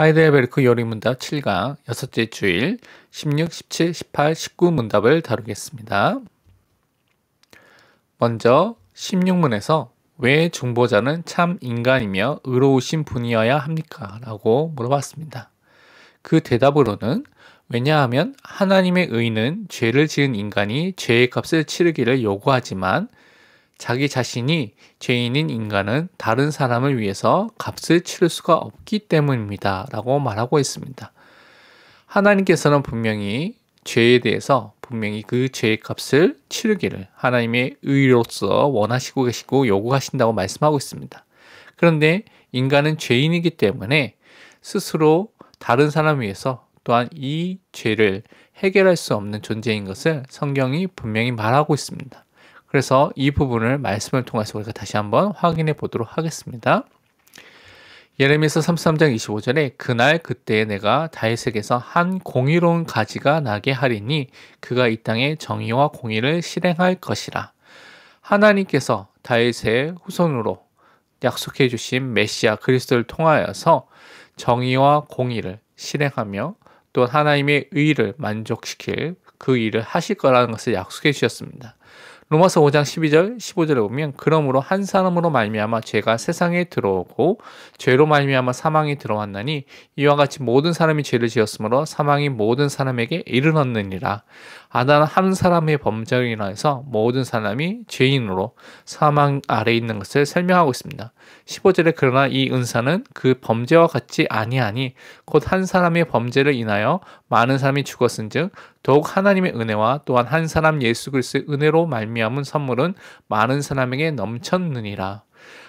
하이델베르크 요리문답 7강 여섯째 주일 16, 17, 18, 19 문답을 다루겠습니다. 먼저 16문에서 왜 중보자는 참 인간이며 의로우신 분이어야 합니까? 라고 물어봤습니다. 그 대답으로는 왜냐하면 하나님의 의는 죄를 지은 인간이 죄의 값을 치르기를 요구하지만 자기 자신이 죄인인 인간은 다른 사람을 위해서 값을 치를 수가 없기 때문입니다. 라고 말하고 있습니다. 하나님께서는 분명히 죄에 대해서 분명히 그 죄의 값을 치르기를 하나님의 의로서 원하시고 계시고 요구하신다고 말씀하고 있습니다. 그런데 인간은 죄인이기 때문에 스스로 다른 사람을 위해서 또한 이 죄를 해결할 수 없는 존재인 것을 성경이 분명히 말하고 있습니다. 그래서 이 부분을 말씀을 통해서 우리가 다시 한번 확인해 보도록 하겠습니다. 예레미야서 33장 25절에 그날 그때에 내가 다윗에게서 한 공의로운 가지가 나게 하리니 그가 이 땅에 정의와 공의를 실행할 것이라. 하나님께서 다윗의 후손으로 약속해 주신 메시아 그리스도를 통하여서 정의와 공의를 실행하며 또 하나님의 의를 만족시킬 그 일을 하실 거라는 것을 약속해 주셨습니다. 로마서 5장 12절 15절에 보면 그러므로 한 사람으로 말미암아 죄가 세상에 들어오고 죄로 말미암아 사망이 들어왔나니 이와 같이 모든 사람이 죄를 지었으므로 사망이 모든 사람에게 이르렀느니라. 아담 한 사람의 범죄로 인하여서 모든 사람이 죄인으로 사망 아래 있는 것을 설명하고 있습니다. 15절에 그러나 이 은사는 그 범죄와 같지 아니하니 곧 한 사람의 범죄를 인하여 많은 사람이 죽었은즉 더욱 하나님의 은혜와 또한 한 사람 예수 그리스도의 은혜로 말미암은 선물은 많은 사람에게 넘쳤느니라.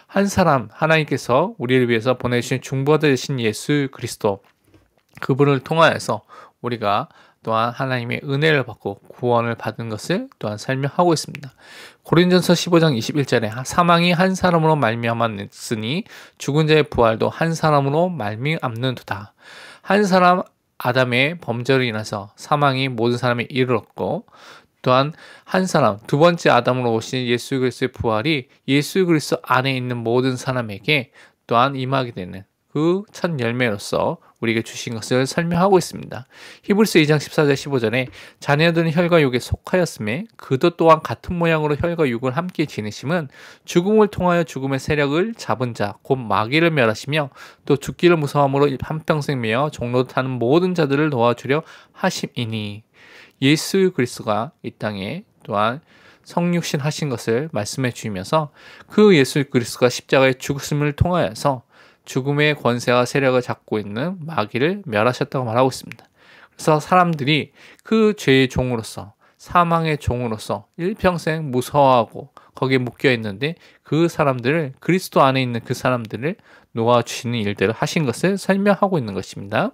한 사람 하나님께서 우리를 위해서 보내주신 중보자 되신 예수 그리스도 그분을 통하여서 우리가 또한 하나님의 은혜를 받고 구원을 받은 것을 또한 설명하고 있습니다. 고린전서 15장 21절에 사망이 한 사람으로 말미암았으니 죽은 자의 부활도 한 사람으로 말미암는도다. 한 사람 아담의 범죄로 인해서 사망이 모든 사람에 이르렀고 또한 한 사람 두 번째 아담으로 오신 예수 그리스도의 부활이 예수 그리스도 안에 있는 모든 사람에게 또한 임하게 되는 그 첫 열매로서 우리에게 주신 것을 설명하고 있습니다. 히브리서 2장 14절 15절에 자녀들은 혈과 육에 속하였음에 그도 또한 같은 모양으로 혈과 육을 함께 지니심은 죽음을 통하여 죽음의 세력을 잡은 자 곧 마귀를 멸하시며 또 죽기를 무서워함으로 한평생 매어 종로 타는 모든 자들을 도와주려 하심이니. 예수 그리스도가 이 땅에 또한 성육신 하신 것을 말씀해 주시면서 그 예수 그리스도가 십자가의 죽음을 통하여서 죽음의 권세와 세력을 잡고 있는 마귀를 멸하셨다고 말하고 있습니다. 그래서 사람들이 그 죄의 종으로서 사망의 종으로서 일평생 무서워하고 거기에 묶여 있는데 그 사람들을 그리스도 안에 있는 그 사람들을 놓아주시는 일들을 하신 것을 설명하고 있는 것입니다.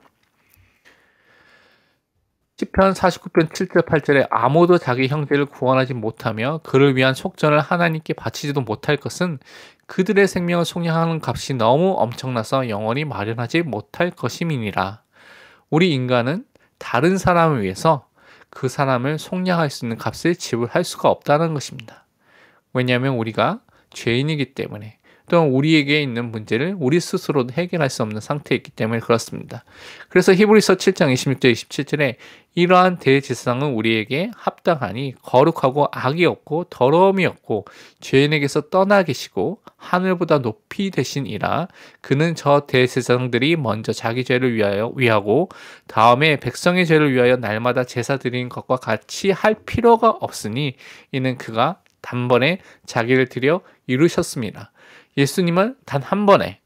시편 49편 7절 8절에 아무도 자기 형제를 구원하지 못하며 그를 위한 속전을 하나님께 바치지도 못할 것은 그들의 생명을 속량하는 값이 너무 엄청나서 영원히 마련하지 못할 것임이니라. 우리 인간은 다른 사람을 위해서 그 사람을 속량할 수 있는 값을 지불할 수가 없다는 것입니다. 왜냐하면 우리가 죄인이기 때문에 또한 우리에게 있는 문제를 우리 스스로도 해결할 수 없는 상태에 있기 때문에 그렇습니다. 그래서 히브리서 7장 26절 27절에 이러한 대제사장은 우리에게 합당하니 거룩하고 악이 없고 더러움이 없고 죄인에게서 떠나 계시고 하늘보다 높이 되시니라. 그는 저 대제사장들이 먼저 자기 죄를 위하고 다음에 백성의 죄를 위하여 날마다 제사 드리는 것과 같이 할 필요가 없으니 이는 그가 단번에 자기를 드려 이루셨습니다. 예수님은 단 한 번에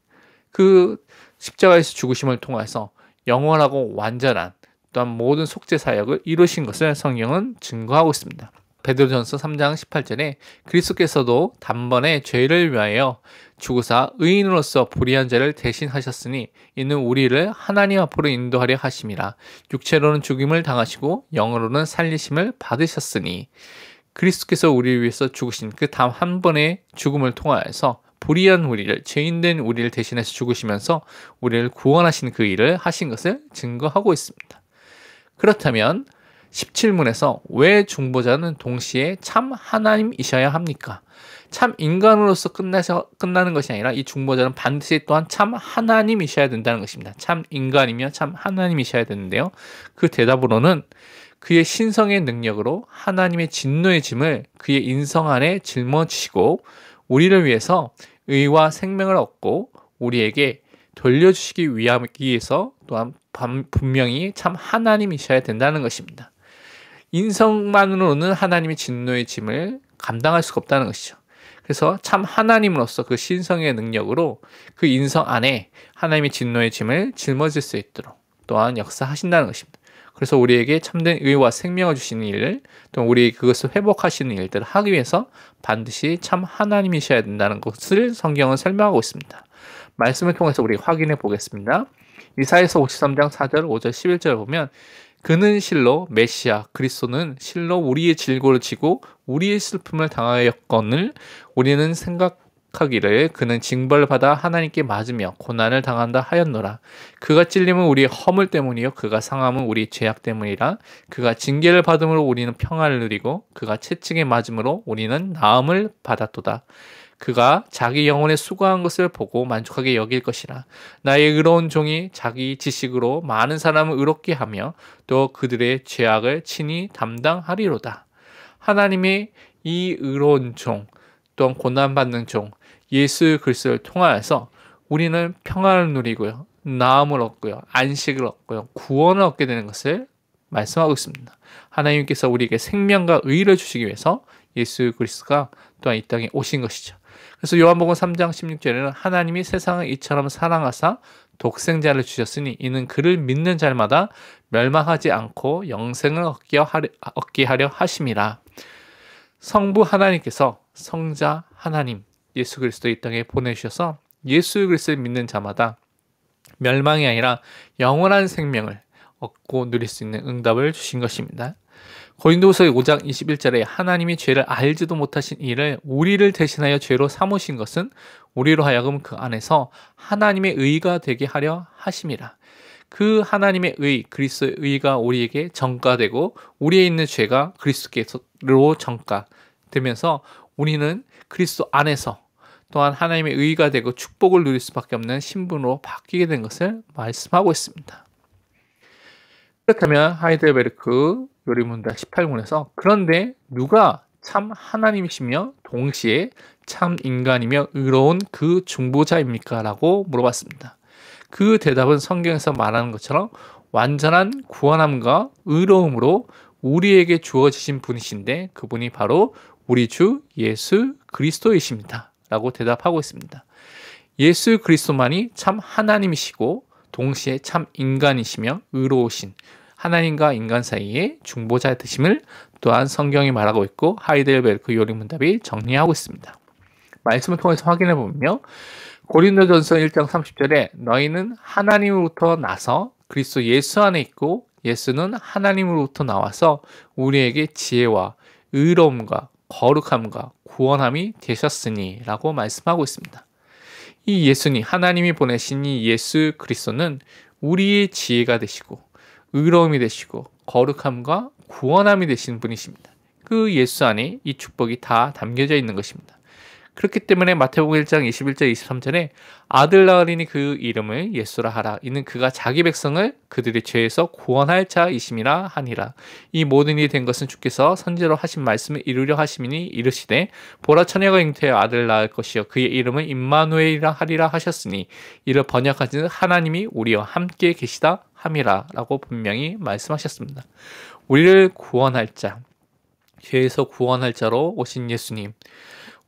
그 십자가에서 죽으심을 통해서 영원하고 완전한 또한 모든 속죄 사역을 이루신 것을 성경은 증거하고 있습니다. 베드로전서 3장 18절에 그리스도께서도 단번에 죄를 위하여 죽으사 의인으로서 불의한 죄를 대신하셨으니 이는 우리를 하나님 앞으로 인도하려 하심이라. 육체로는 죽임을 당하시고 영으로는 살리심을 받으셨으니. 그리스도께서 우리를 위해서 죽으신 그 단 한 번의 죽음을 통하여서 불의한 우리를, 죄인된 우리를 대신해서 죽으시면서 우리를 구원하신 그 일을 하신 것을 증거하고 있습니다. 그렇다면 17문에서 왜 중보자는 동시에 참 하나님이셔야 합니까? 참 인간으로서 끝나는 것이 아니라 이 중보자는 반드시 또한 참 하나님이셔야 된다는 것입니다. 참 인간이며 참 하나님이셔야 되는데요. 그 대답으로는 그의 신성의 능력으로 하나님의 진노의 짐을 그의 인성 안에 짊어지시고 우리를 위해서 의와 생명을 얻고 우리에게 돌려주시기 위해서 또한 분명히 참 하나님이셔야 된다는 것입니다. 인성만으로는 하나님의 진노의 짐을 감당할 수가 없다는 것이죠. 그래서 참 하나님으로서 그 신성의 능력으로 그 인성 안에 하나님의 진노의 짐을 짊어질 수 있도록 또한 역사하신다는 것입니다. 그래서 우리에게 참된 의와 생명을 주시는 일, 또 우리에게 그것을 회복하시는 일들을 하기 위해서 반드시 참 하나님이셔야 된다는 것을 성경은 설명하고 있습니다. 말씀을 통해서 우리 확인해 보겠습니다. 이사야서 53장 4절, 5절, 11절을 보면 그는 실로 메시아 그리스도는 실로 우리의 질고를 지고 우리의 슬픔을 당하였거늘 우리는 생각하기를 그는 징벌을 받아 하나님께 맞으며 고난을 당한다 하였노라. 그가 찔림은 우리의 허물 때문이요 그가 상함은 우리의 죄악 때문이라. 그가 징계를 받음으로 우리는 평안을 누리고 그가 채찍에 맞음으로 우리는 나음을 받았도다. 그가 자기 영혼에 수고한 것을 보고 만족하게 여길 것이라. 나의 의로운 종이 자기 지식으로 많은 사람을 의롭게 하며 또 그들의 죄악을 친히 담당하리로다. 하나님의 이 의로운 종, 또한 고난받는 종, 예수 그리스도를 통하여서 우리는 평안을 누리고요, 나음을 얻고요, 안식을 얻고요, 구원을 얻게 되는 것을 말씀하고 있습니다. 하나님께서 우리에게 생명과 의를 주시기 위해서 예수 그리스도가 또한 이 땅에 오신 것이죠. 그래서 요한복음 3장 16절에는 하나님이 세상을 이처럼 사랑하사 독생자를 주셨으니 이는 그를 믿는 자마다 멸망하지 않고 영생을 얻게 하려 하심이라. 성부 하나님께서 성자 하나님 예수 그리스도 이 땅에 보내주셔서 예수 그리스도를 믿는 자마다 멸망이 아니라 영원한 생명을 얻고 누릴 수 있는 응답을 주신 것입니다. 고린도후서 5장 21절에 하나님이 죄를 알지도 못하신 이를 우리를 대신하여 죄로 삼으신 것은 우리로 하여금 그 안에서 하나님의 의가 되게 하려 하심이라. 그 하나님의 의, 그리스도의 의가 우리에게 전가되고 우리에 있는 죄가 그리스도께로 전가되면서 우리는 그리스도 안에서 또한 하나님의 의가 되고 축복을 누릴 수밖에 없는 신분으로 바뀌게 된 것을 말씀하고 있습니다. 그렇다면 하이델베르크 요리문답 18문에서 그런데 누가 참 하나님이시며 동시에 참 인간이며 의로운 그 중보자입니까? 라고 물어봤습니다. 그 대답은 성경에서 말하는 것처럼 완전한 구원함과 의로움으로 우리에게 주어지신 분이신데 그분이 바로 우리 주 예수 그리스도이십니다. 라고 대답하고 있습니다. 예수 그리스도만이 참 하나님이시고 동시에 참 인간이시며 의로우신 하나님과 인간 사이의 중보자 되심을 또한 성경이 말하고 있고 하이델베르크 요리문답이 정리하고 있습니다. 말씀을 통해서 확인해 보면요. 고린도전서 1장 30절에 너희는 하나님으로부터 나서 그리스도 예수 안에 있고 예수는 하나님으로부터 나와서 우리에게 지혜와 의로움과 거룩함과 구원함이 되셨으니 라고 말씀하고 있습니다. 이 예수님, 하나님이 보내신 이 예수 그리스도는 우리의 지혜가 되시고 의로움이 되시고 거룩함과 구원함이 되신 분이십니다. 그 예수 안에 이 축복이 다 담겨져 있는 것입니다. 그렇기 때문에 마태복음 1장 21절 23절에 아들 낳으리니 그 이름을 예수라 하라. 이는 그가 자기 백성을 그들의 죄에서 구원할 자이심이라 하니라. 이 모든 일이 된 것은 주께서 선지자로 하신 말씀을 이루려 하심이니 이르시되 보라 처녀가 잉태하여 아들을 낳을 것이요 그의 이름을 임마누엘이라 하리라 하셨으니 이를 번역하지는 하나님이 우리와 함께 계시다 함이라 라고 분명히 말씀하셨습니다. 우리를 구원할 자, 죄에서 구원할 자로 오신 예수님,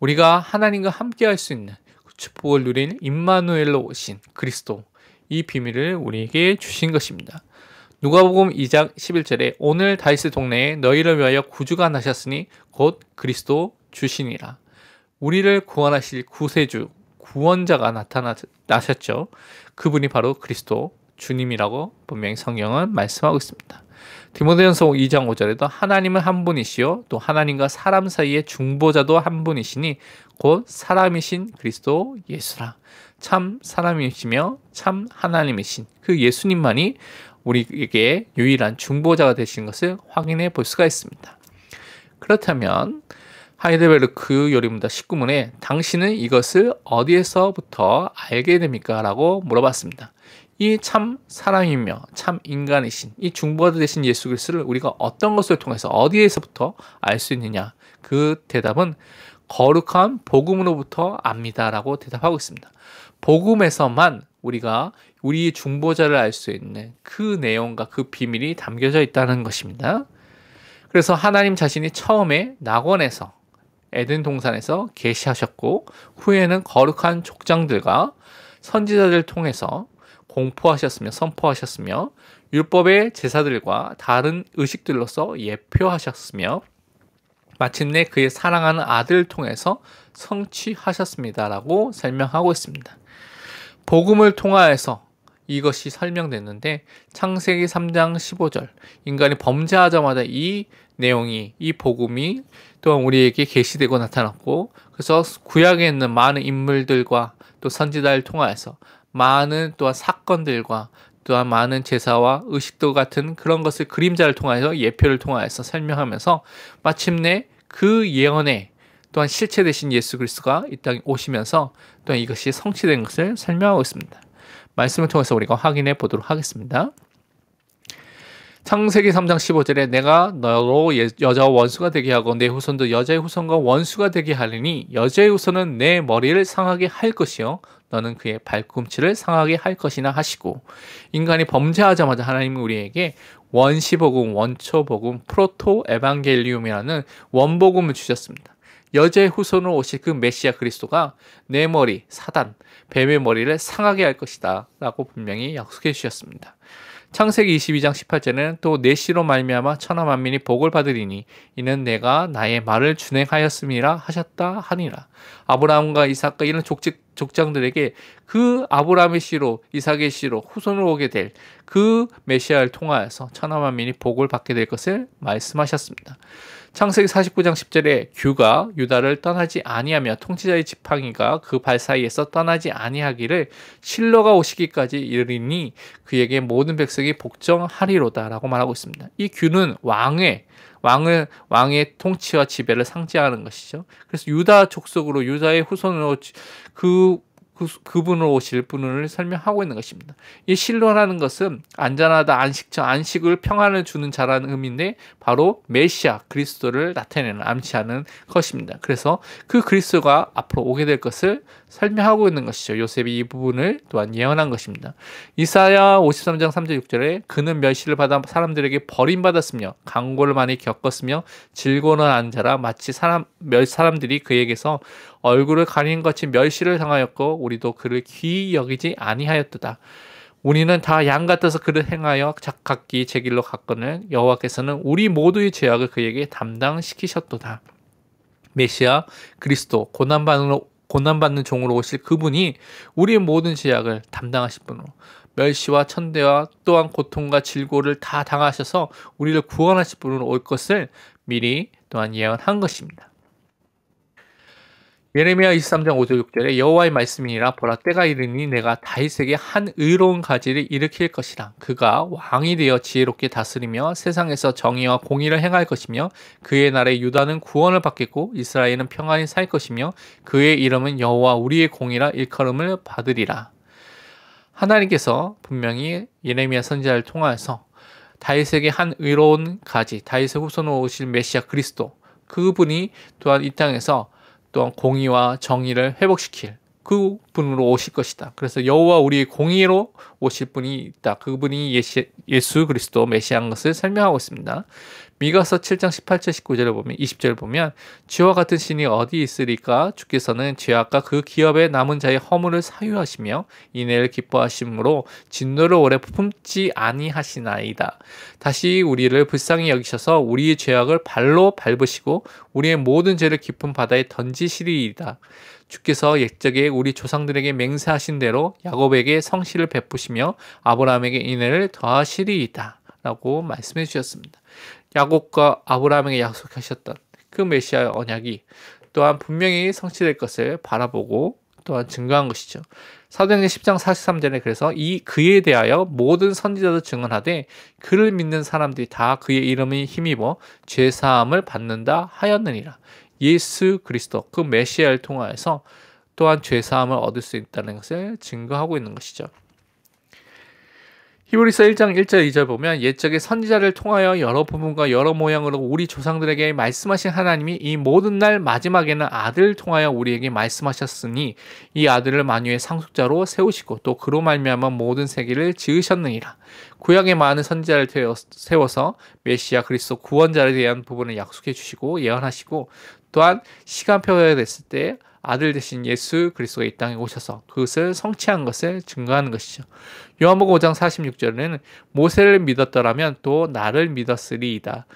우리가 하나님과 함께 할 수 있는 축복을 누린 임마누엘로 오신 그리스도, 이 비밀을 우리에게 주신 것입니다. 누가복음 2장 11절에 오늘 다윗의 동네에 너희를 위하여 구주가 나셨으니 곧 그리스도 주시니라. 우리를 구원하실 구세주, 구원자가 나셨죠. 그분이 바로 그리스도 주님이라고 분명히 성경은 말씀하고 있습니다. 디모데전서 2장 5절에도 하나님은 한 분이시요 또 하나님과 사람 사이의 중보자도 한 분이시니 곧 사람이신 그리스도 예수라. 참 사람이시며 참 하나님이신 그 예수님만이 우리에게 유일한 중보자가 되신 것을 확인해 볼 수가 있습니다. 그렇다면 하이델베르크 요리문답 19문에 당신은 이것을 어디에서부터 알게 됩니까? 라고 물어봤습니다. 이 참 사람이며 참 인간이신 이 중보자 되신 예수 그리스도를 우리가 어떤 것을 통해서 어디에서부터 알 수 있느냐? 그 대답은 거룩한 복음으로부터 압니다. 라고 대답하고 있습니다. 복음에서만 우리가 우리 중보자를 알 수 있는 그 내용과 그 비밀이 담겨져 있다는 것입니다. 그래서 하나님 자신이 처음에 낙원에서 에덴 동산에서 계시하셨고 후에는 거룩한 족장들과 선지자들을 통해서 공포하셨으며 선포하셨으며 율법의 제사들과 다른 의식들로서 예표하셨으며 마침내 그의 사랑하는 아들을 통해서 성취하셨습니다라고 설명하고 있습니다. 복음을 통하여서 이것이 설명됐는데 창세기 3장 15절 인간이 범죄하자마자 이 내용이 이 복음이 또한 우리에게 계시되고 나타났고 그래서 구약에 있는 많은 인물들과 또 선지자를 통하여서 많은 또한 사건들과 또한 많은 제사와 의식도 같은 그런 것을 그림자를 통하여서 예표를 통하여서 설명하면서 마침내 그 예언에 또한 실체 되신 예수 그리스도가 이 땅에 오시면서 또한 이것이 성취된 것을 설명하고 있습니다. 말씀을 통해서 우리가 확인해 보도록 하겠습니다. 창세기 3장 15절에 내가 너로 여자와 원수가 되게 하고 내 후손도 여자의 후손과 원수가 되게 하리니 여자의 후손은 내 머리를 상하게 할 것이요 너는 그의 발꿈치를 상하게 할 것이나 하시고 인간이 범죄하자마자 하나님은 우리에게 원시복음, 원초복음, 프로토 에반겔리움이라는 원복음을 주셨습니다. 여자의 후손으로 오실 그 메시아 그리스도가 내 머리, 사단, 뱀의 머리를 상하게 할 것이다 라고 분명히 약속해 주셨습니다. 창세기 22장 18절에는 또 내 씨로 말미암아 천하 만민이 복을 받으리니 이는 내가 나의 말을 준행하였음이라 하셨다 하니라. 아브라함과 이삭과 이런 족장들에게 그 아브라함의 씨로 이삭의 씨로 후손으로 오게 될 그 메시아를 통하여서 천하 만민이 복을 받게 될 것을 말씀하셨습니다. 창세기 49장 10절에 규가 유다를 떠나지 아니하며 통치자의 지팡이가 그 발 사이에서 떠나지 아니하기를 실로가 오시기까지 이르리니 그에게 모든 백성이 복종하리로다 라고 말하고 있습니다. 이 규는 왕의 통치와 지배를 상징하는 것이죠. 그래서 유다 족속으로 유다의 후손으로 그분으로 오실 분을 설명하고 있는 것입니다. 이 실로라는 것은 안전하다, 안식을 평안을 주는 자라는 의미인데 바로 메시아 그리스도를 나타내는 암시하는 것입니다. 그래서 그 그리스도가 앞으로 오게 될 것을 설명하고 있는 것이죠. 요셉이 이 부분을 또한 예언한 것입니다. 이사야 53장 3절 6절에 그는 멸시를 받아 사람들에게 버림받았으며 강고를 많이 겪었으며 질고는 앉아라 마치 사람들이 그에게서 얼굴을 가리는 것이 멸시를 당하였고 우리도 그를 귀히 여기지 아니하였도다. 우리는 다 양 같아서 그를 행하여 각기 제 길로 갔거늘 여호와께서는 우리 모두의 죄악을 그에게 담당시키셨도다. 메시아 그리스도 고난받는 종으로 오실 그분이 우리의 모든 죄악을 담당하실 분으로 멸시와 천대와 또한 고통과 질고를 다 당하셔서 우리를 구원하실 분으로 올 것을 미리 또한 예언한 것입니다. 예레미야 23장 5절 6절에 여호와의 말씀이니라 보라 때가 이르니 내가 다윗에게 한 의로운 가지를 일으킬 것이라. 그가 왕이 되어 지혜롭게 다스리며 세상에서 정의와 공의를 행할 것이며 그의 날에 유다는 구원을 받겠고 이스라엘은 평안히 살 것이며 그의 이름은 여호와 우리의 공이라 일컬음을 받으리라. 하나님께서 분명히 예레미야 선지자를 통하여서 다윗에게 한 의로운 가지, 다윗의 후손으로 오실 메시아 그리스도 그분이 또한 이 땅에서 또한 공의와 정의를 회복시킬 그 분으로 오실 것이다. 그래서 여호와 우리의 공의로 오실 분이 있다. 그분이 예수 그리스도 메시아인 것을 설명하고 있습니다. 미가서 7장 18절 19절을 보면 20절을 보면 주와 같은 신이 어디 있으리까 주께서는 죄악과 그 기업에 남은 자의 허물을 사유하시며 인애를 기뻐하심으로 진노를 오래 품지 아니하시나이다. 다시 우리를 불쌍히 여기셔서 우리의 죄악을 발로 밟으시고 우리의 모든 죄를 깊은 바다에 던지시리이다. 주께서 옛적에 우리 조상들에게 맹세하신 대로 야곱에게 성실을 베푸시며 아브라함에게 인애를 더하시리이다 라고 말씀해 주셨습니다. 야곱과 아브라함에게 약속하셨던 그 메시아의 언약이 또한 분명히 성취될 것을 바라보고 또한 증거한 것이죠. 사도행전 10장 43절에 그래서 그에 대하여 모든 선지자도 증언하되 그를 믿는 사람들이 다 그의 이름에 힘입어 죄사함을 받는다 하였느니라. 예수 그리스도 그 메시아를 통하여서 또한 죄사함을 얻을 수 있다는 것을 증거하고 있는 것이죠. 히브리서 1장 1절 2절 보면 옛적의 선지자를 통하여 여러 부분과 여러 모양으로 우리 조상들에게 말씀하신 하나님이 이 모든 날 마지막에는 아들을 통하여 우리에게 말씀하셨으니 이 아들을 만유의 상속자로 세우시고 또 그로 말미암아 모든 세계를 지으셨느니라. 구약의 많은 선지자를 세워서 메시아 그리스도 구원자에 대한 부분을 약속해 주시고 예언하시고 또한 시간표가 됐을 때 아들 되신 예수 그리스도가 이 땅에 오셔서 그것을 성취한 것을 증거하는 것이죠. 요한복음 5장 46절에는 모세를 믿었더라면 또 나를 믿었으리이다.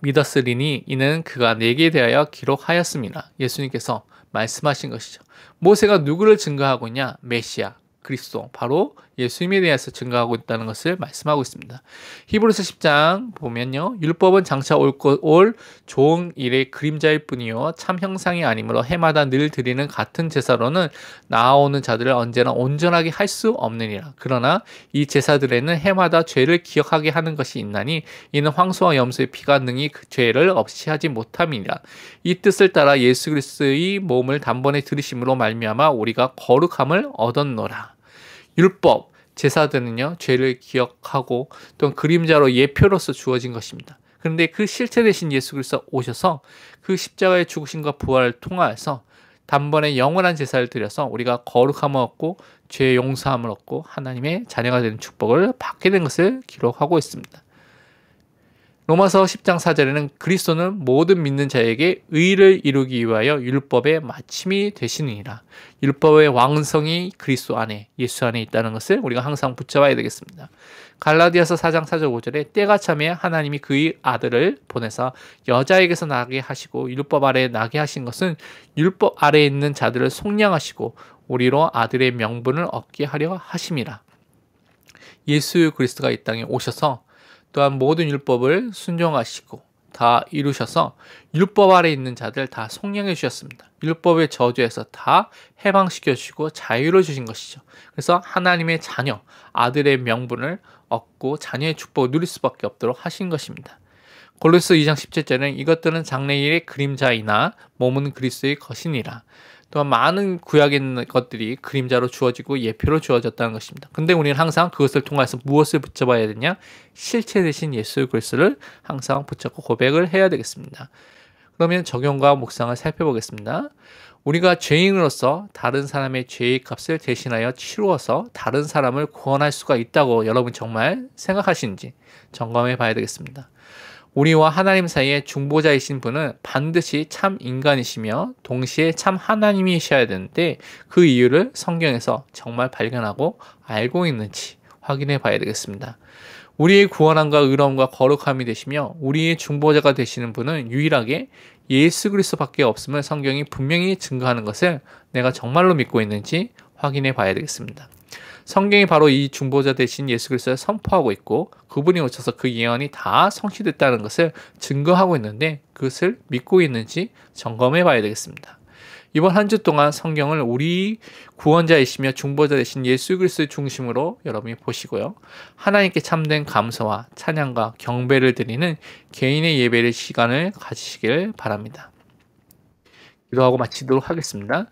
믿었으리니 이는 그가 내게 대하여 기록하였습니다. 예수님께서 말씀하신 것이죠. 모세가 누구를 증거하고 있냐? 메시아 그리스도, 바로 예수님에 대해서 증거하고 있다는 것을 말씀하고 있습니다. 히브리서 10장 보면요, 율법은 장차 올 좋은 일의 그림자일 뿐이요 참 형상이 아니므로 해마다 늘 드리는 같은 제사로는 나아오는 자들을 언제나 온전하게 할 수 없느니라. 그러나 이 제사들에는 해마다 죄를 기억하게 하는 것이 있나니 이는 황소와 염소의 피가 능히 그 죄를 없이 하지 못함이니라. 이 뜻을 따라 예수 그리스도의 몸을 단번에 들이심으로 말미암아 우리가 거룩함을 얻었노라. 율법, 제사들은요, 죄를 기억하고 또 그림자로 예표로서 주어진 것입니다. 그런데 그 실체 되신 예수 그리스도 오셔서 그 십자가의 죽으심과 부활을 통하여서 단번에 영원한 제사를 드려서 우리가 거룩함을 얻고 죄 용서함을 얻고 하나님의 자녀가 되는 축복을 받게 된 것을 기록하고 있습니다. 로마서 10장 4절에는 그리스도는 모든 믿는 자에게 의를 이루기 위하여 율법의 마침이 되시느니라. 율법의 왕성이 그리스도 안에, 예수 안에 있다는 것을 우리가 항상 붙잡아야 되겠습니다. 갈라디아서 4장 4절 5절에 때가 참에 하나님이 그의 아들을 보내사 여자에게서 나게 하시고 율법 아래에 나게 하신 것은 율법 아래에 있는 자들을 속량하시고 우리로 아들의 명분을 얻게 하려 하심이라. 예수 그리스도가 이 땅에 오셔서 또한 모든 율법을 순종하시고 다 이루셔서 율법 아래 있는 자들 다 속량해 주셨습니다. 율법의 저주에서 다 해방시켜 주시고 자유를 주신 것이죠. 그래서 하나님의 자녀, 아들의 명분을 얻고 자녀의 축복을 누릴 수밖에 없도록 하신 것입니다. 골로새 2장 17절에는 이것들은 장래일의 그림자이나 몸은 그리스도의 것이니라. 또한 많은 구약에 있는 것들이 그림자로 주어지고 예표로 주어졌다는 것입니다. 근데 우리는 항상 그것을 통해서 무엇을 붙잡아야 되냐? 실체 되신 예수 그리스도를 항상 붙잡고 고백을 해야 되겠습니다. 그러면 적용과 묵상을 살펴보겠습니다. 우리가 죄인으로서 다른 사람의 죄의 값을 대신하여 치루어서 다른 사람을 구원할 수가 있다고 여러분 정말 생각하시는지 점검해 봐야 되겠습니다. 우리와 하나님 사이에 중보자이신 분은 반드시 참 인간이시며 동시에 참 하나님이셔야 되는데 그 이유를 성경에서 정말 발견하고 알고 있는지 확인해 봐야 되겠습니다. 우리의 구원함과 의로움과 거룩함이 되시며 우리의 중보자가 되시는 분은 유일하게 예수 그리스도밖에 없음을 성경이 분명히 증거하는 것을 내가 정말로 믿고 있는지 확인해 봐야 되겠습니다. 성경이 바로 이 중보자 대신 예수 그리스도를 선포하고 있고 그분이 오셔서 그 예언이 다 성취됐다는 것을 증거하고 있는데 그것을 믿고 있는지 점검해 봐야 되겠습니다. 이번 한 주 동안 성경을 우리 구원자이시며 중보자 되신 예수 그리스도의 중심으로 여러분이 보시고요. 하나님께 참된 감사와 찬양과 경배를 드리는 개인의 예배의 시간을 가지시길 바랍니다. 기도하고 마치도록 하겠습니다.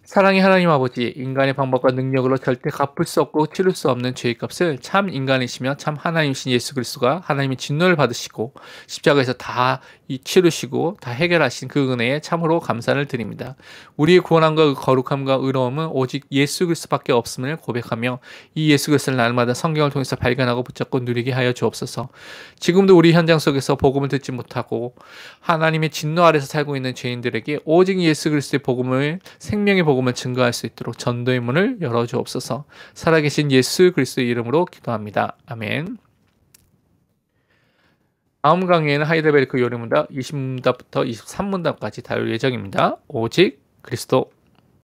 사랑의 하나님 아버지, 인간의 방법과 능력으로 절대 갚을 수 없고 치를 수 없는 죄의 값을 참 인간이시며 참 하나님이신 예수 그리스도가 하나님의 진노를 받으시고 십자가에서 다 치르시고 다 해결하신 그 은혜에 참으로 감사를 드립니다. 우리의 구원함과 거룩함과 의로움은 오직 예수 그리스도밖에 없음을 고백하며 이 예수 그리스도를 날마다 성경을 통해서 발견하고 붙잡고 누리게 하여 주옵소서. 지금도 우리 현장 속에서 복음을 듣지 못하고 하나님의 진노 아래서 살고 있는 죄인들에게 오직 예수 그리스도의 복음을, 생명의 복음을 증거할 수 있도록 전도의 문을 열어주옵소서. 살아계신 예수 그리스도의 이름으로 기도합니다. 아멘. 다음 강의에는 하이델베르크 요리문답 20문답부터 23문답까지 다룰 예정입니다. 오직 그리스도.